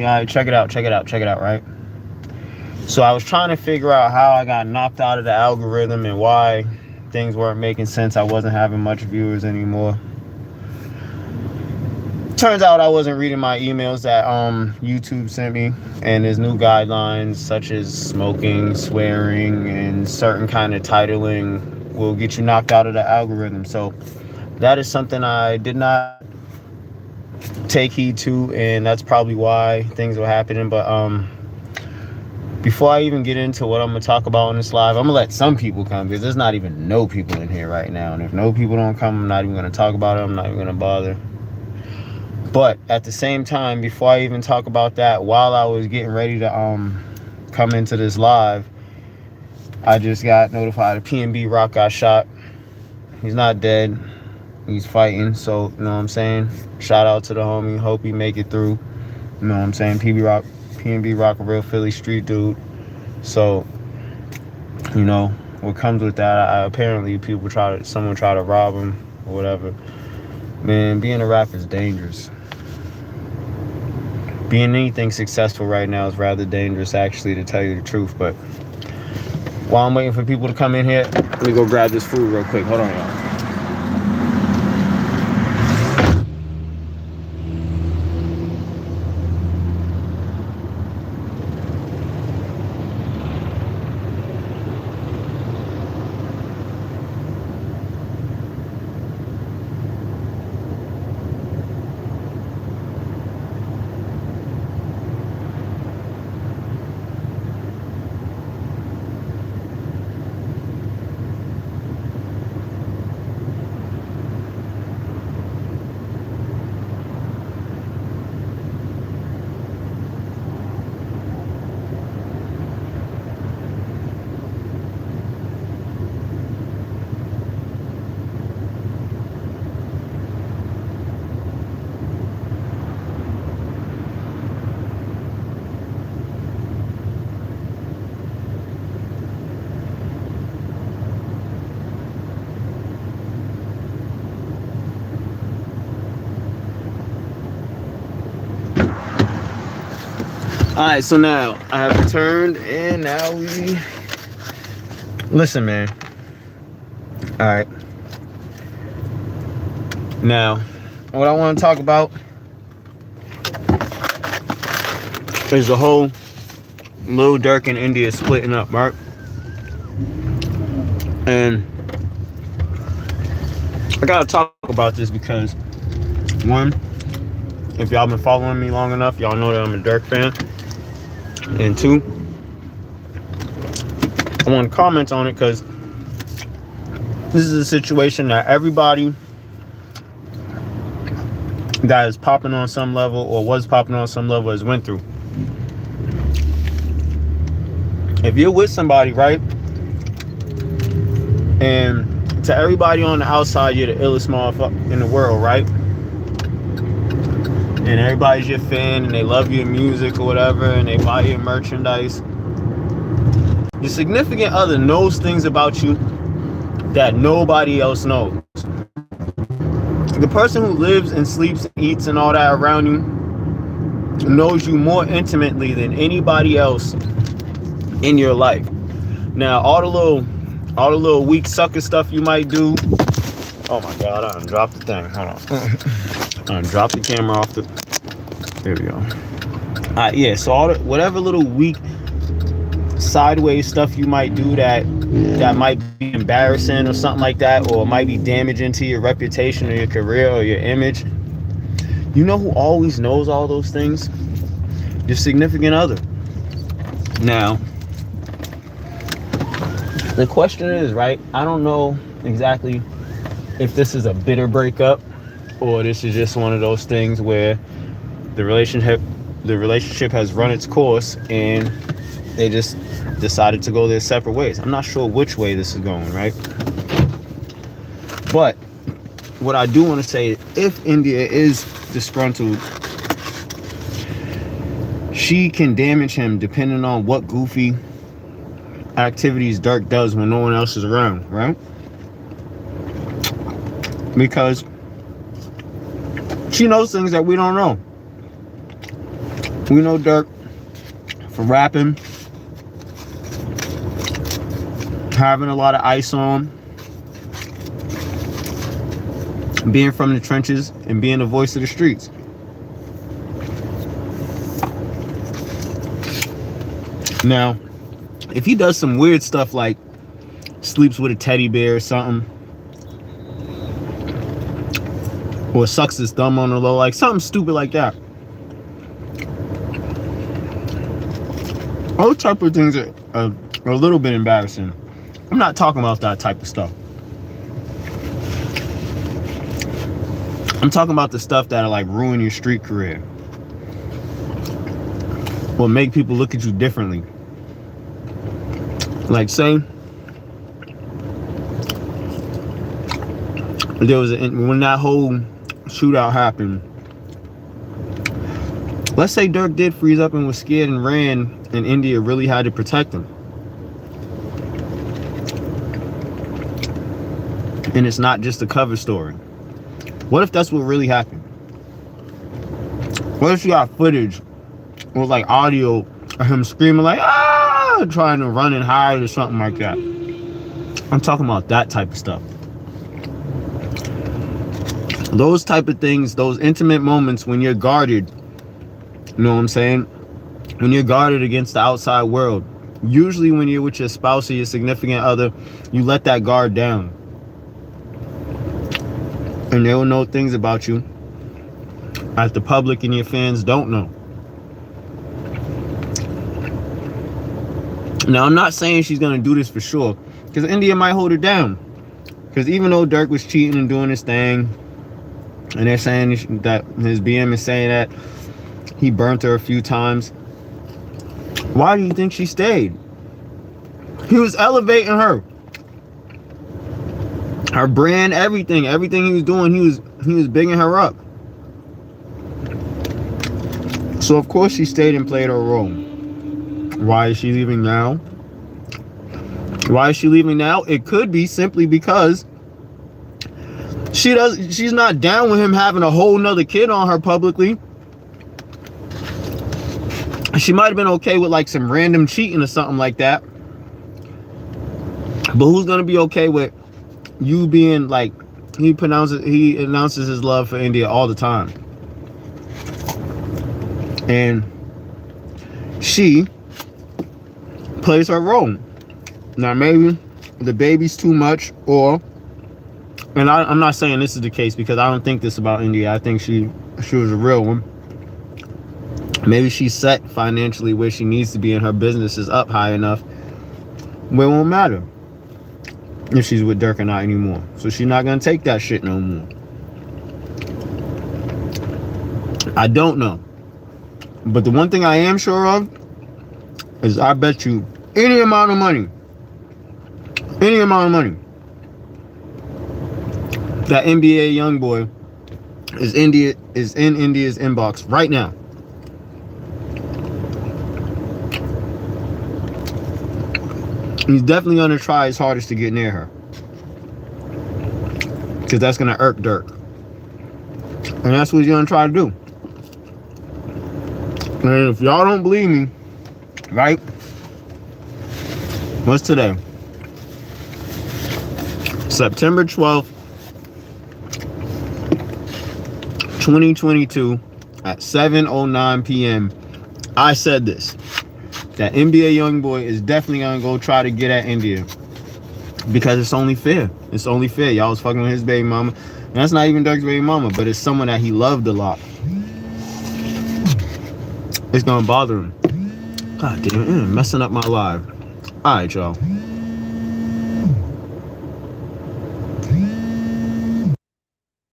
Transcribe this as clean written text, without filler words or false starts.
apparently, check it out, right? So I was trying to figure out how I got knocked out of the algorithm and why things weren't making sense. I wasn't having much viewers anymore. Turns out I wasn't reading my emails that YouTube sent me, and there's new guidelines such as smoking, swearing, and certain kind of titling will get you knocked out of the algorithm. So that is something I did not take heed to, and that's probably why things were happening. But before I even get into what I'm gonna talk about on this live, I'm gonna let some people come, because there's not even no people in here right now, and if no people don't come, I'm not even gonna talk about it. I'm not even gonna bother. But at the same time, before I even talk about that, while I was getting ready to come into this live, I just got notified PNB Rock got shot. He's not dead, he's fighting. So you know what I'm saying, shout out to the homie, hope he make it through. You know what I'm saying, PNB Rock, a real Philly street dude. So you know what comes with that. Apparently someone try to rob him or whatever. Man, being a rapper is dangerous. Being anything successful right now is rather dangerous, actually, to tell you the truth. But while I'm waiting for people to come in here, let me go grab this food real quick. Hold on, y'all. Alright, so now I have returned, and now we listen, man. Alright. Now, what I want to talk about is the whole Lil Durk and India splitting up, right? And I gotta talk about this because, one, if y'all been following me long enough, y'all know that I'm a Durk fan. And two, I want to comment on it because this is a situation that everybody that is popping on some level or was popping on some level has went through. If you're with somebody, right, and to everybody on the outside, you're the illest motherfucker in the world, right? And everybody's your fan and they love your music or whatever, and they buy your merchandise. Your significant other knows things about you that nobody else knows. The person who lives and sleeps and eats and all that around you knows you more intimately than anybody else in your life. Now, all the little weak sucker stuff you might do. Oh my God, I done dropped the thing. Hold on. I done dropped the camera off the. There we go. Yeah, so whatever little weak sideways stuff you might do that might be embarrassing or something like that, or might be damaging to your reputation or your career or your image. You know who always knows all those things? Your significant other. Now, the question is, right, I don't know exactly if this is a bitter breakup or this is just one of those things where the relationship has run its course and they just decided to go their separate ways. I'm not sure which way this is going, right? But what I do want to say, if India is disgruntled, she can damage him depending on what goofy activities Durk does when no one else is around, right? Because she knows things that we don't know. We know Durk for rapping, having a lot of ice on, being from the trenches, and being the voice of the streets. Now, if he does some weird stuff like sleeps with a teddy bear or something, or sucks his thumb on the low, like something stupid like that, those type of things are a little bit embarrassing. I'm not talking about that type of stuff. I'm talking about the stuff that'll like ruin your street career or make people look at you differently. Like, say there was when that whole shootout happened, let's say Durk did freeze up and was scared and ran, and India really had to protect him, and it's not just a cover story. What if that's what really happened? What if you got footage with like audio of him screaming like ah, trying to run and hide or something like that? I'm talking about that type of stuff. Those type of things, those intimate moments when you're guarded, you know what I'm saying? When you're guarded against the outside world. Usually when you're with your spouse or your significant other, you let that guard down. And they will know things about you that the public and your fans don't know. Now, I'm not saying she's going to do this for sure, because India might hold her down. Because even though Durk was cheating and doing his thing, and they're saying that his BM is saying that he burnt her a few times, why do you think she stayed? He was elevating her. Her brand, everything he was doing, he was bigging her up. So of course she stayed and played her role. Why is she leaving now? Why is she leaving now? It could be simply because she's not down with him having a whole nother kid on her publicly. She might have been okay with like some random cheating or something like that. But who's gonna be okay with you being like, he announces his love for India all the time, and she plays her role. Now maybe the baby's too much, or, and I'm not saying this is the case because I don't think this about India. I think she was a real one. Maybe she's set financially where she needs to be, and her business is up high enough where it won't matter if she's with Durk or not anymore. So she's not gonna take that shit no more. I don't know. But the one thing I am sure of is I bet you any amount of money, that NBA YoungBoy is in India's inbox right now. He's definitely going to try his hardest to get near her, because that's going to irk Durk. And that's what he's going to try to do. And if y'all don't believe me, right? What's today? September 12th, 2022 at 7:09 p.m. I said this. That NBA YoungBoy is definitely gonna go try to get at India, because it's only fair. It's only fair. Y'all was fucking with his baby mama, and that's not even Durk's baby mama, but it's someone that he loved a lot. It's gonna bother him. God damn it, messing up my live. All right, y'all.